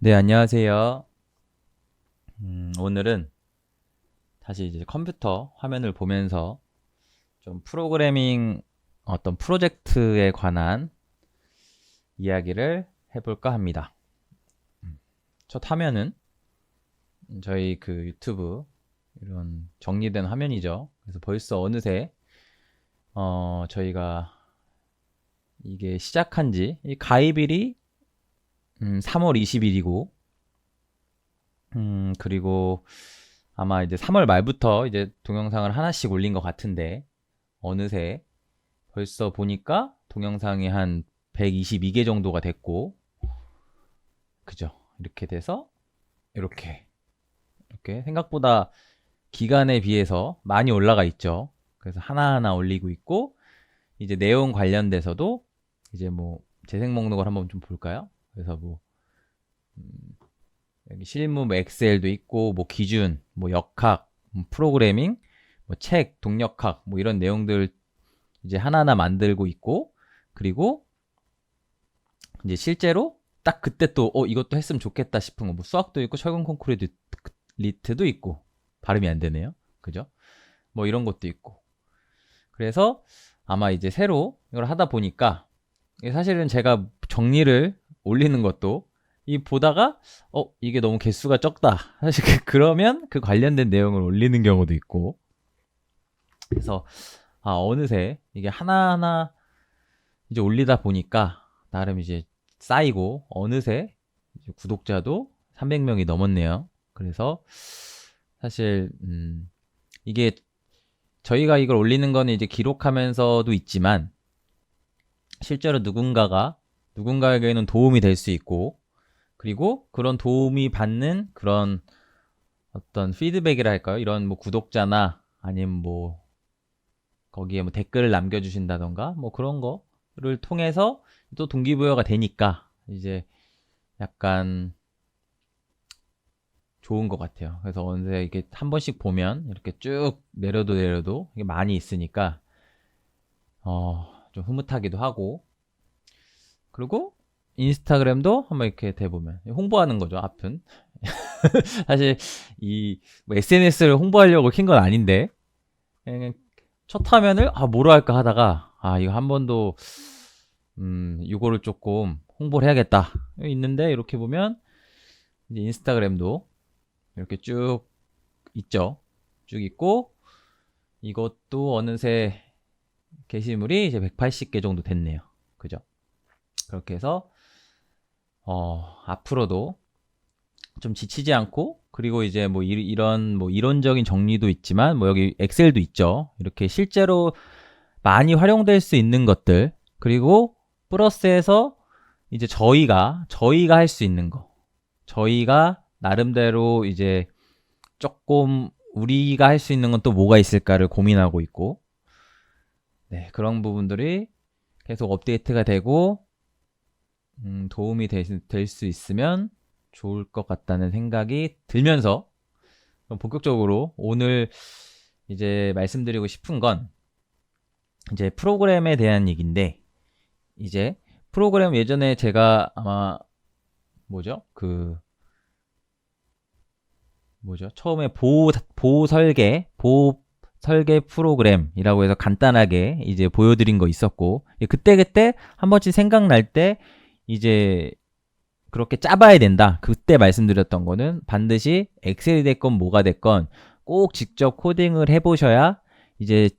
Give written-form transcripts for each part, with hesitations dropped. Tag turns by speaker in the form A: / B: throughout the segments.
A: 네, 안녕하세요. 오늘은 다시 이제 컴퓨터 화면을 보면서 좀 프로그래밍 어떤 프로젝트에 관한 이야기를 해볼까 합니다. 첫 화면은 저희 그 유튜브 이런 정리된 화면이죠. 그래서 벌써 어느새 저희가 이게 시작한 이 가입일이 3월 20일이고 그리고 아마 이제 3월 말부터 이제 동영상을 하나씩 올린 것 같은데 어느새 벌써 보니까 동영상이 한 122개 정도가 됐고, 그죠? 이렇게 돼서 이렇게 생각보다 기간에 비해서 많이 올라가 있죠. 그래서 하나하나 올리고 있고, 이제 내용 관련돼서도 이제 뭐 재생 목록을 한번 좀 볼까요? 그래서 뭐 여기 실무 뭐 엑셀도 있고, 뭐 기준, 뭐 역학, 프로그래밍, 뭐 책, 동력학, 뭐 이런 내용들 이제 하나하나 만들고 있고, 그리고 이제 실제로 딱 그때 또 이것도 했으면 좋겠다 싶은 거 뭐 수학도 있고 철근 콘크리트도 있고 발음이 안 되네요. 그죠? 뭐 이런 것도 있고. 그래서 아마 이제 새로 이걸 하다 보니까 사실은 제가 정리를 올리는 것도 이 보다가 이게 너무 개수가 적다. 사실 그러면 그 관련된 내용을 올리는 경우도 있고. 그래서 어느새 이게 하나하나 이제 올리다 보니까 나름 이제 쌓이고 어느새 이제 구독자도 300명이 넘었네요. 그래서 사실 이게 저희가 이걸 올리는 거는 이제 기록하면서도 있지만 실제로 누군가에게는 도움이 될 수 있고 그리고 그런 도움이 받는 그런 어떤 피드백이라 할까요? 이런 뭐 구독자나 아니면 뭐 거기에 뭐 댓글을 남겨주신다던가 뭐 그런 거를 통해서 또 동기부여가 되니까 이제 약간 좋은 것 같아요. 그래서 언제 이렇게 한 번씩 보면 이렇게 쭉 내려도 이게 많이 있으니까 좀 흐뭇하기도 하고 그리고 인스타그램도 한번 이렇게 대보면 홍보하는 거죠. 앞은 사실 이뭐 SNS를 홍보하려고 킨 건 아닌데 그냥 첫 화면을 뭐로 할까 하다가 이거 한 번도 이거를 조금 홍보를 해야겠다 있는데 이렇게 보면 이제 인스타그램도 이렇게 쭉 있죠. 쭉 있고 이것도 어느새 게시물이 이제 180개 정도 됐네요. 그죠? 그렇게 해서 앞으로도 좀 지치지 않고 그리고 이제 뭐 이런 뭐 이론적인 정리도 있지만 뭐 여기 엑셀도 있죠. 이렇게 실제로 많이 활용될 수 있는 것들 그리고 플러스해서 이제 저희가 할 수 있는 거 저희가 나름대로 이제 조금 우리가 할 수 있는 건 또 뭐가 있을까를 고민하고 있고 네, 그런 부분들이 계속 업데이트가 되고 도움이 될 수 있으면 좋을 것 같다는 생각이 들면서 본격적으로 오늘 이제 말씀드리고 싶은 건 이제 프로그램에 대한 얘기인데 이제 프로그램 예전에 제가 아마 처음에 보호 설계 프로그램이라고 해서 간단하게 이제 보여드린 거 있었고 그때그때 한 번씩 생각날 때 이제 그렇게 짜봐야 된다. 그때 말씀드렸던 거는 반드시 엑셀이 됐건 뭐가 됐건 꼭 직접 코딩을 해보셔야 이제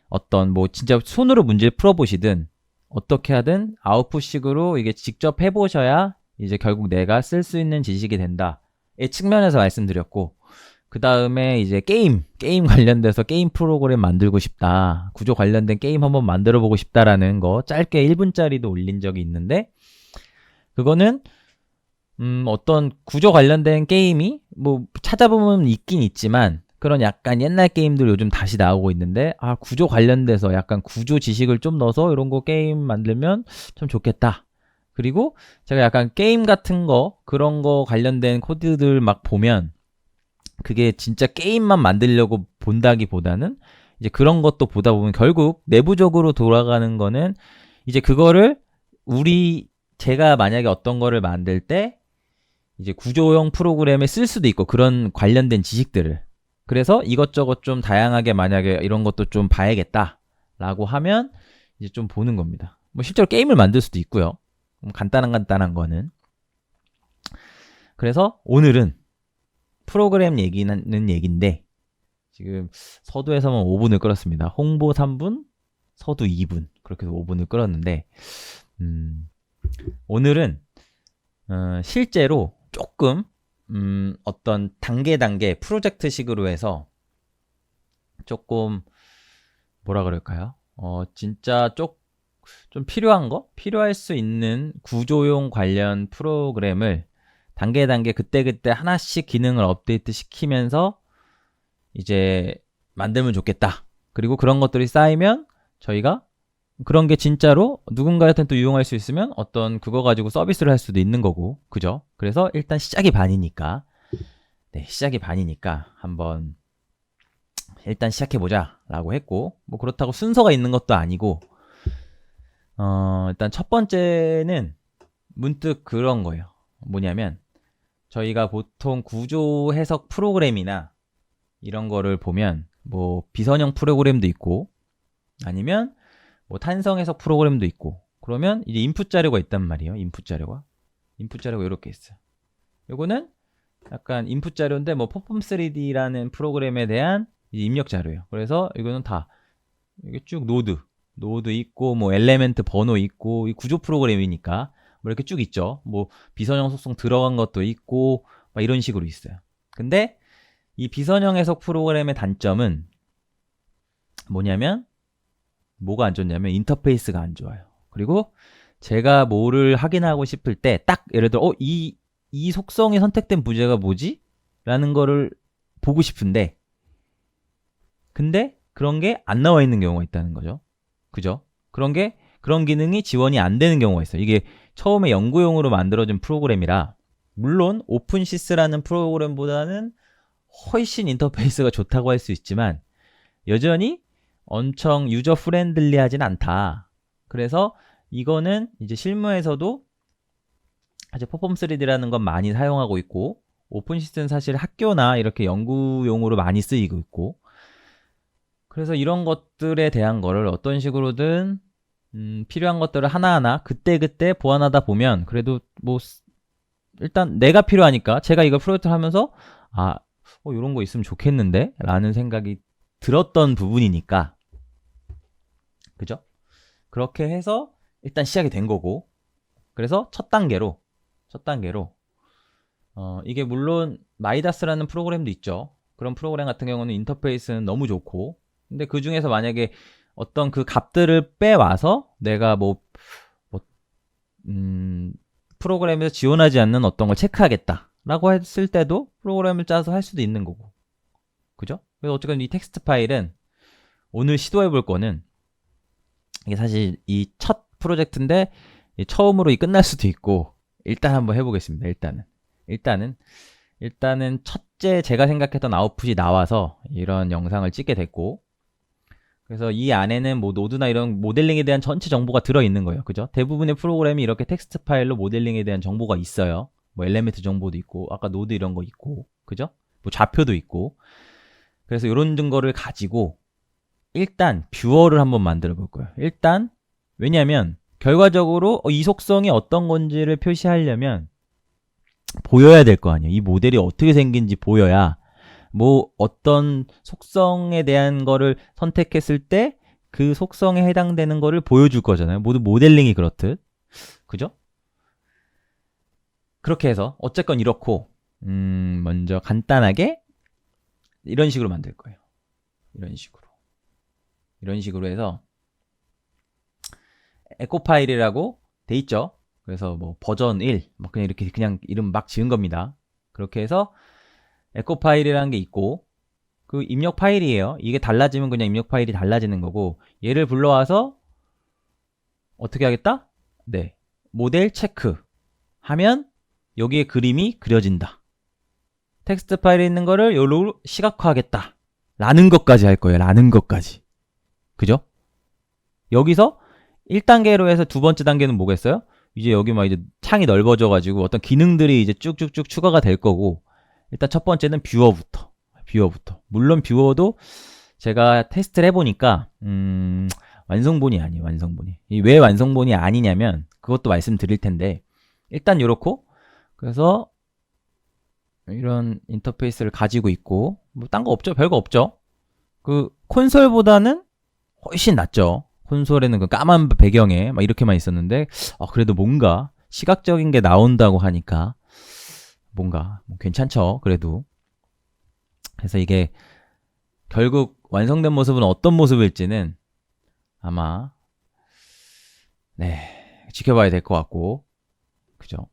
A: 어떤 뭐 진짜 손으로 문제를 풀어보시든 어떻게 하든 아웃풋식으로 이게 직접 해보셔야 이제 결국 내가 쓸 수 있는 지식이 된다의 측면에서 말씀드렸고 그 다음에 이제 게임 관련돼서 게임 프로그램 만들고 싶다 구조 관련된 게임 한번 만들어 보고 싶다라는 거 짧게 1분짜리도 올린 적이 있는데 그거는 어떤 구조 관련된 게임이 뭐 찾아보면 있긴 있지만 그런 약간 옛날 게임들 요즘 다시 나오고 있는데 구조 관련돼서 약간 구조 지식을 좀 넣어서 이런 거 게임 만들면 참 좋겠다. 그리고 제가 약간 게임 같은 거 그런 거 관련된 코드들 막 보면 그게 진짜 게임만 만들려고 본다기보다는 이제 그런 것도 보다 보면 결국 내부적으로 돌아가는 거는 이제 그거를 제가 만약에 어떤 거를 만들 때 이제 구조형 프로그램에 쓸 수도 있고 그런 관련된 지식들을. 그래서 이것저것 좀 다양하게 만약에 이런 것도 좀 봐야겠다라고 하면 이제 좀 보는 겁니다. 뭐 실제로 게임을 만들 수도 있고요. 간단한 거는. 그래서 오늘은 프로그램 얘기는 얘기인데 지금 서두에서만 5분을 끌었습니다. 홍보 3분, 서두 2분 그렇게 해서 5분을 끌었는데 오늘은 실제로 조금 어떤 단계 프로젝트식으로 해서 조금 뭐라 그럴까요? 진짜 좀 필요할 수 있는 구조용 관련 프로그램을 단계 그때 하나씩 기능을 업데이트 시키면서 이제 만들면 좋겠다. 그리고 그런 것들이 쌓이면 저희가 그런 게 진짜로 누군가한테 또 유용할 수 있으면 어떤 그거 가지고 서비스를 할 수도 있는 거고, 그죠? 그래서 일단 시작이 반이니까 한번 일단 시작해보자 라고 했고, 뭐 그렇다고 순서가 있는 것도 아니고 일단 첫 번째는 문득 그런 거예요. 뭐냐면 저희가 보통 구조 해석 프로그램이나 이런 거를 보면 뭐 비선형 프로그램도 있고 아니면 뭐 탄성 해석 프로그램도 있고, 그러면 이제 인풋 자료가 있단 말이에요. 인풋 자료가 이렇게 있어요. 요거는 약간 인풋 자료인데 뭐 퍼폼3D라는 프로그램에 대한 입력 자료예요. 그래서 이거는 다 이게 쭉 노드 있고 뭐 엘레멘트 번호 있고 이 구조 프로그램이니까 뭐 이렇게 쭉 있죠. 뭐 비선형 속성 들어간 것도 있고 막 이런 식으로 있어요. 근데 이 비선형 해석 프로그램의 단점은 뭐냐면 뭐가 안 좋냐면 인터페이스가 안 좋아요. 그리고 제가 뭐를 확인하고 싶을 때 딱 예를 들어 이 속성이 선택된 부재가 뭐지? 라는 거를 보고 싶은데 근데 그런 게 안 나와 있는 경우가 있다는 거죠. 그죠? 그런 기능이 지원이 안 되는 경우가 있어요. 이게 처음에 연구용으로 만들어진 프로그램이라 물론 오픈시스라는 프로그램보다는 훨씬 인터페이스가 좋다고 할 수 있지만 여전히 엄청 유저 프렌들리하진 않다. 그래서 이거는 이제 실무에서도 사실 퍼폼3D라는 건 많이 사용하고 있고 오픈시스는 사실 학교나 이렇게 연구용으로 많이 쓰이고 있고, 그래서 이런 것들에 대한 거를 어떤 식으로든 필요한 것들을 하나하나 그때그때 보완하다 보면 그래도 뭐 일단 내가 필요하니까 제가 이걸 프로젝트를 하면서 이런 거 있으면 좋겠는데 라는 생각이 들었던 부분이니까, 그죠? 그렇게 해서 일단 시작이 된 거고, 그래서 첫 단계로 이게 물론 마이다스라는 프로그램도 있죠. 그런 프로그램 같은 경우는 인터페이스는 너무 좋고, 근데 그 중에서 만약에 어떤 그 값들을 빼와서 내가 프로그램에서 지원하지 않는 어떤 걸 체크하겠다 라고 했을 때도 프로그램을 짜서 할 수도 있는 거고, 그죠? 그래서 어쨌든 이 텍스트 파일은 오늘 시도해 볼 거는 이게 사실 이 첫 프로젝트인데 처음으로 끝날 수도 있고, 일단 한번 해보겠습니다. 일단은 첫째 제가 생각했던 아웃풋이 나와서 이런 영상을 찍게 됐고, 그래서 이 안에는 뭐 노드나 이런 모델링에 대한 전체 정보가 들어있는 거예요. 그죠? 대부분의 프로그램이 이렇게 텍스트 파일로 모델링에 대한 정보가 있어요. 뭐 엘리멘트 정보도 있고 아까 노드 이런 거 있고, 그죠? 뭐 좌표도 있고. 그래서 이런 증거를 가지고 일단 뷰어를 한번 만들어 볼 거예요. 일단 왜냐면 결과적으로 이 속성이 어떤 건지를 표시하려면 보여야 될 거 아니에요. 이 모델이 어떻게 생긴지 보여야 뭐 어떤 속성에 대한 거를 선택했을 때 그 속성에 해당되는 거를 보여줄 거잖아요. 모두 모델링이 그렇듯. 그죠? 그렇게 해서 어쨌건 이렇고 먼저 간단하게 이런 식으로 만들 거예요. 이런 식으로 해서 에코 파일이라고 돼 있죠. 그래서 뭐 버전 1 막 그냥 이렇게 그냥 이름 막 지은 겁니다. 그렇게 해서 에코 파일이라는 게 있고 그 입력 파일이에요. 이게 달라지면 그냥 입력 파일이 달라지는 거고, 얘를 불러와서 어떻게 하겠다? 네, 모델 체크 하면 여기에 그림이 그려진다. 텍스트 파일에 있는 거를 여기로 시각화하겠다 라는 것까지 할 거예요. 라는 것까지. 그죠? 여기서 1단계로 해서 두 번째 단계는 뭐겠어요? 이제 여기 막 이제 창이 넓어져가지고 어떤 기능들이 이제 쭉쭉쭉 추가가 될 거고, 일단 첫 번째는 뷰어부터. 물론 뷰어도 제가 테스트를 해보니까, 완성본이 아니에요, 완성본이. 왜 완성본이 아니냐면, 그것도 말씀드릴 텐데, 일단 요렇고, 그래서 이런 인터페이스를 가지고 있고, 뭐 딴 거 없죠? 별거 없죠? 그 콘솔보다는 훨씬 낫죠. 콘솔에는 그 까만 배경에 막 이렇게만 있었는데, 그래도 뭔가 시각적인 게 나온다고 하니까 뭔가 뭐 괜찮죠. 그래도. 그래서 이게 결국 완성된 모습은 어떤 모습일지는 아마 지켜봐야 될 것 같고, 그죠?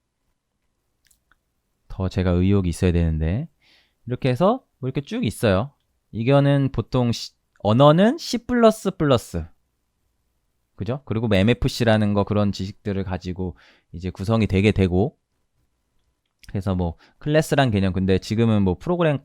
A: 더 제가 의욕이 있어야 되는데, 이렇게 해서 뭐 이렇게 쭉 있어요. 이거는 보통 언어는 C++, 그죠? 그리고 뭐 MFC라는 거 그런 지식들을 가지고 이제 구성이 되게 되고, 그래서 뭐 클래스란 개념, 근데 지금은 뭐 프로그램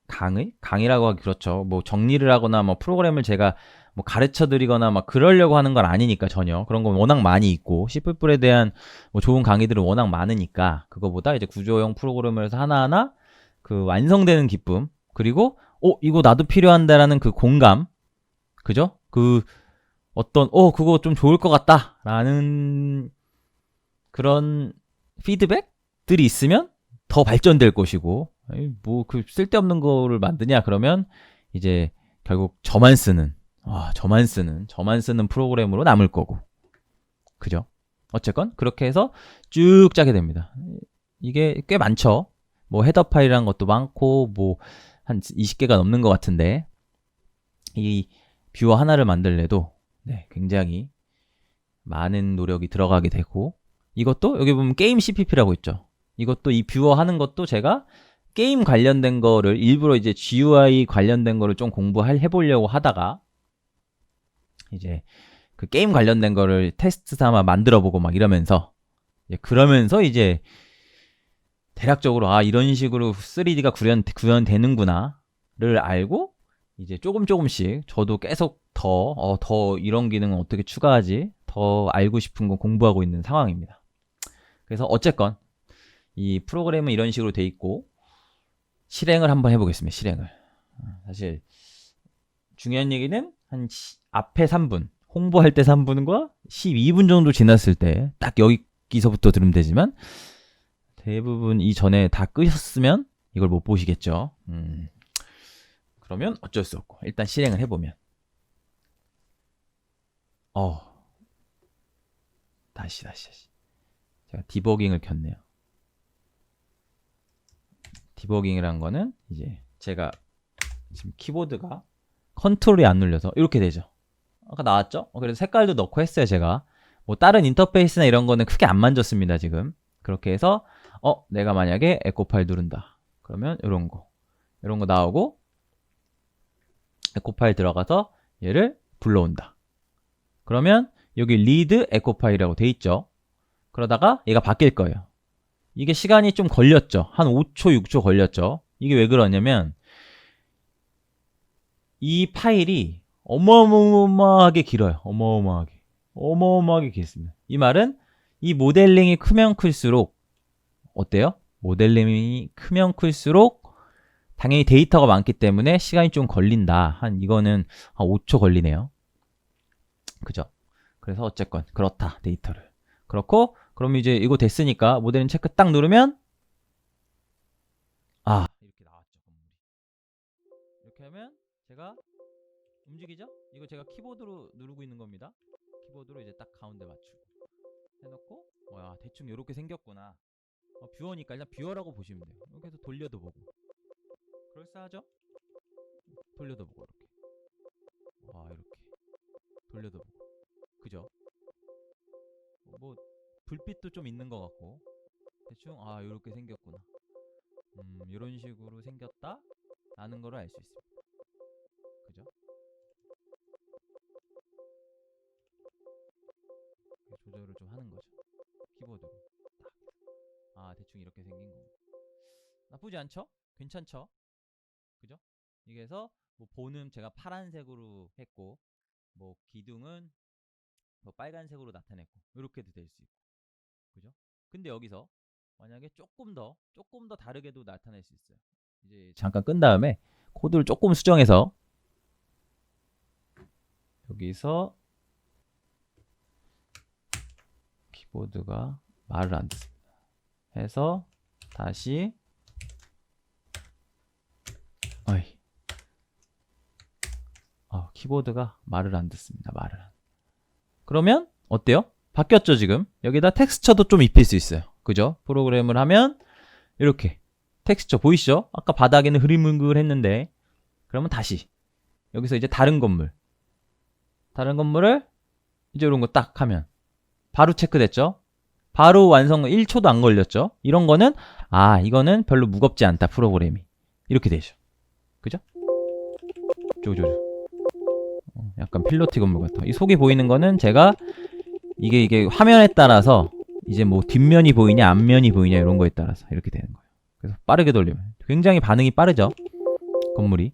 A: 강의라고 하기 그렇죠. 뭐 정리를 하거나 뭐 프로그램을 제가 뭐 가르쳐 드리거나 막 그러려고 하는 건 아니니까, 전혀 그런 건 워낙 많이 있고, C++에 대한 뭐 좋은 강의들은 워낙 많으니까, 그거보다 이제 구조형 프로그램을 해서 하나하나 그 완성되는 기쁨, 그리고 이거 나도 필요한다라는 그 공감, 그죠? 그 어떤 그거 좀 좋을 것 같다라는 그런 피드백들이 있으면 더 발전될 것이고, 뭐 그 쓸데없는 거를 만드냐 그러면 이제 결국 저만 쓰는 프로그램으로 남을 거고, 그죠? 어쨌건 그렇게 해서 쭉 짜게 됩니다. 이게 꽤 많죠. 뭐 헤더 파일이라는 것도 많고, 뭐 한 20개가 넘는 것 같은데, 이 뷰어 하나를 만들래도 굉장히 많은 노력이 들어가게 되고, 이것도 여기 보면 게임 CPP라고 있죠. 이것도 이 뷰어 하는 것도 제가 게임 관련된 거를 일부러 이제 GUI 관련된 거를 좀 해보려고 하다가, 이제 그 게임 관련된 거를 테스트 삼아 만들어 보고 막 이러면서, 그러면서 이제 대략적으로 이런 식으로 3D가 구현되는구나를 알고, 이제 조금씩 저도 계속 더 이런 기능은 어떻게 추가하지, 더 알고 싶은 거 공부하고 있는 상황입니다. 그래서 어쨌건 이 프로그램은 이런 식으로 돼 있고, 실행을 한번 해보겠습니다. 실행을. 사실 중요한 얘기는 한 앞에 3분, 홍보할 때 3분과 12분 정도 지났을 때 딱 여기서부터 들으면 되지만, 대부분 이전에 다 끄셨으면 이걸 못 보시겠죠. 그러면 어쩔 수 없고 일단 실행을 해보면, 다시 제가 디버깅을 켰네요. 디버깅이란 거는 이제 제가 지금 키보드가 컨트롤이 안 눌려서 이렇게 되죠. 아까 나왔죠? 그래서 색깔도 넣고 했어요. 제가 뭐 다른 인터페이스나 이런 거는 크게 안 만졌습니다. 지금 그렇게 해서 내가 만약에 에코 파일 누른다 그러면 이런 거 나오고, 에코 파일 들어가서 얘를 불러온다 그러면 여기 리드 에코 파일이라고 돼 있죠. 그러다가 얘가 바뀔 거예요. 이게 시간이 좀 걸렸죠. 한 5초 6초 걸렸죠. 이게 왜 그러냐면 이 파일이 어마어마하게 길어요. 어마어마하게 길습니다. 이 말은 이 모델링이 크면 클수록 어때요? 모델링이 크면 클수록 당연히 데이터가 많기 때문에 시간이 좀 걸린다. 이거는 한 5초 걸리네요. 그죠? 그래서 어쨌건 그렇다. 데이터를 그렇고, 그럼 이제 이거 됐으니까 모델링 체크 딱 누르면 이렇게 나왔죠. 이렇게 하면 제가 움직이죠? 이거 제가 키보드로 누르고 있는 겁니다. 키보드로 이제 딱 가운데 맞추고 해놓고, 대충 이렇게 생겼구나. 뷰어니까 일단 뷰어라고 보시면 돼요. 이렇게 해서 돌려도 보고, 그럴싸하죠? 돌려도 보고, 이렇게 돌려도 보고, 그죠? 뭐 불빛도 좀 있는 것 같고, 대충 이렇게 생겼구나, 이런 식으로 생겼다 라는 거를 알 수 있습니다. 그죠? 조절을 좀 하는 거죠, 키보드로. 대충 이렇게 생긴 겁니다. 나쁘지 않죠? 괜찮죠? 그죠? 이게서 뭐 본은 제가 파란색으로 했고, 뭐 기둥은 뭐 빨간색으로 나타냈고, 이렇게도 될 수 있고, 근데 여기서 만약에 조금 더 다르게도 나타낼 수 있어요. 이제 잠깐 끈 다음에 코드를 조금 수정해서 여기서 키보드가 말을 안 듣습니다. 해서 다시 키보드가 말을 안 듣습니다. 그러면 어때요? 바뀌었죠 지금? 여기다 텍스처도 좀 입힐 수 있어요. 그죠? 프로그램을 하면 이렇게 텍스처 보이시죠? 아까 바닥에는 흐릿뭉글했는데 그러면 다시 여기서 이제 다른 건물을 이제 이런 거 딱 하면 바로 체크됐죠? 바로 완성 1초도 안 걸렸죠? 이런 거는 이거는 별로 무겁지 않다 프로그램이 이렇게 되죠. 그죠? 약간 필로티 건물 같아. 이 속이 보이는 거는 제가 이게 화면에 따라서 이제 뭐 뒷면이 보이냐 앞면이 보이냐 이런 거에 따라서 이렇게 되는 거예요. 그래서 빠르게 돌리면 굉장히 반응이 빠르죠. 건물이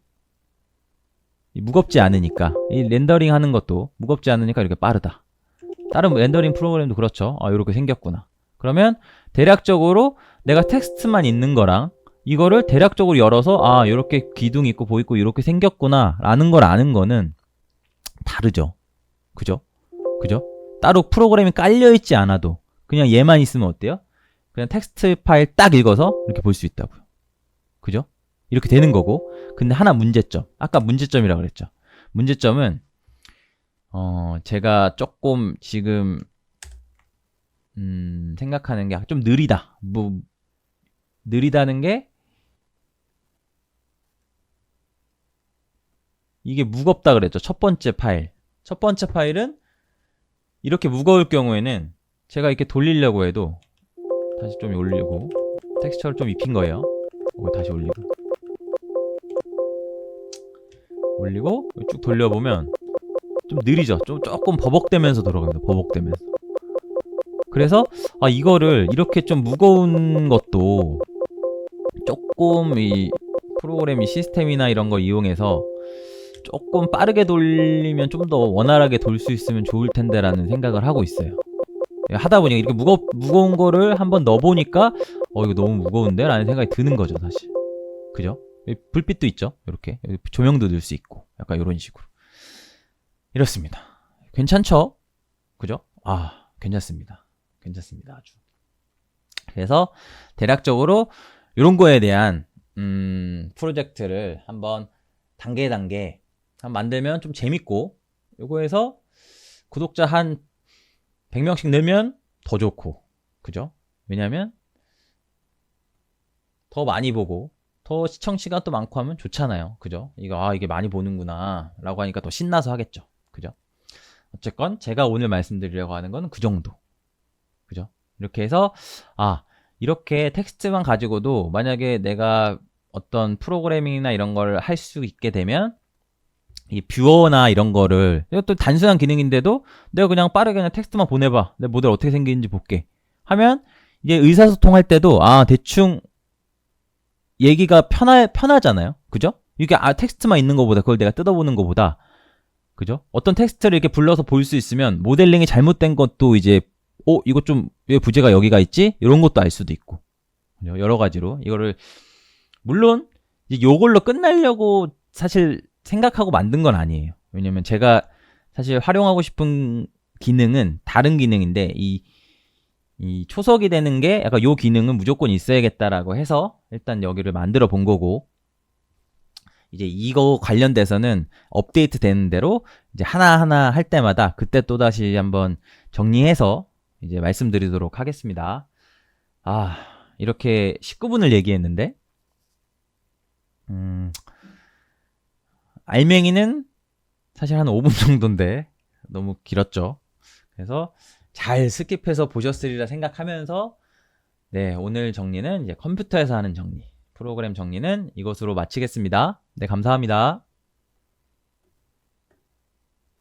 A: 무겁지 않으니까 이 렌더링 하는 것도 무겁지 않으니까 이렇게 빠르다. 다른 렌더링 프로그램도 그렇죠. 이렇게 생겼구나. 그러면 대략적으로 내가 텍스트만 있는 거랑 이거를 대략적으로 열어서 이렇게 기둥 있고 보 있고 이렇게 생겼구나 라는 걸 아는 거는 다르죠. 그죠? 따로 프로그램이 깔려있지 않아도 그냥 얘만 있으면 어때요? 그냥 텍스트 파일 딱 읽어서 이렇게 볼 수 있다고요. 그죠? 이렇게 되는 거고. 근데 하나 문제점. 아까 문제점이라고 그랬죠. 문제점은 제가 조금 지금 생각하는 게 좀 느리다. 느리다는 게 이게 무겁다 그랬죠. 첫 번째 파일은 이렇게 무거울 경우에는 제가 이렇게 돌리려고 해도 다시 좀 올리고 텍스처를 좀 입힌 거예요. 다시 올리고 쭉 돌려보면 좀 느리죠. 조금 버벅대면서 돌아갑니다. 그래서 이거를 이렇게 좀 무거운 것도 조금 이 프로그램 시스템이나 이런 거 이용해서 조금 빠르게 돌리면 좀 더 원활하게 돌 수 있으면 좋을 텐데 라는 생각을 하고 있어요. 하다 보니까 이렇게 무거운 거를 한번 넣어보니까 이거 너무 무거운데? 라는 생각이 드는 거죠 사실. 그죠? 불빛도 있죠. 이렇게 조명도 넣을 수 있고 약간 이런 식으로 이렇습니다. 괜찮죠? 그죠? 괜찮습니다 아주. 그래서 대략적으로 이런 거에 대한 프로젝트를 한번 단계 한번 만들면 좀 재밌고 요거에서 구독자 한 100명씩 늘면 더 좋고 그죠? 왜냐면 더 많이 보고 더 시청 시간도 많고 하면 좋잖아요. 그죠? 이게 많이 보는구나 라고 하니까 더 신나서 하겠죠. 그죠? 어쨌건 제가 오늘 말씀드리려고 하는 건 그 정도. 그죠? 이렇게 해서 이렇게 텍스트만 가지고도 만약에 내가 어떤 프로그래밍이나 이런 걸 할 수 있게 되면 이 뷰어나 이런 거를 이것도 단순한 기능인데도 내가 그냥 빠르게 그냥 텍스트만 보내봐. 내 모델 어떻게 생기는지 볼게. 하면 이제 의사소통할 때도 대충 얘기가 편하잖아요. 그죠? 이게 텍스트만 있는 것보다 그걸 내가 뜯어보는 것보다 그죠? 어떤 텍스트를 이렇게 불러서 볼 수 있으면 모델링이 잘못된 것도 이제 이거 좀 왜 부재가 여기가 있지? 이런 것도 알 수도 있고 그죠? 여러 가지로 이거를 물론 이제 요걸로 끝내려고 사실 생각하고 만든 건 아니에요. 왜냐면 제가 사실 활용하고 싶은 기능은 다른 기능인데 이 초석이 되는 게 약간 요 기능은 무조건 있어야겠다라고 해서 일단 여기를 만들어 본 거고 이제 이거 관련돼서는 업데이트 되는 대로 이제 하나하나 할 때마다 그때 또다시 한번 정리해서 이제 말씀드리도록 하겠습니다. 이렇게 19분을 얘기했는데 알맹이는 사실 한 5분 정도인데 너무 길었죠. 그래서 잘 스킵해서 보셨으리라 생각하면서 오늘 정리는 이제 컴퓨터에서 하는 정리, 프로그램 정리는 이것으로 마치겠습니다. 감사합니다.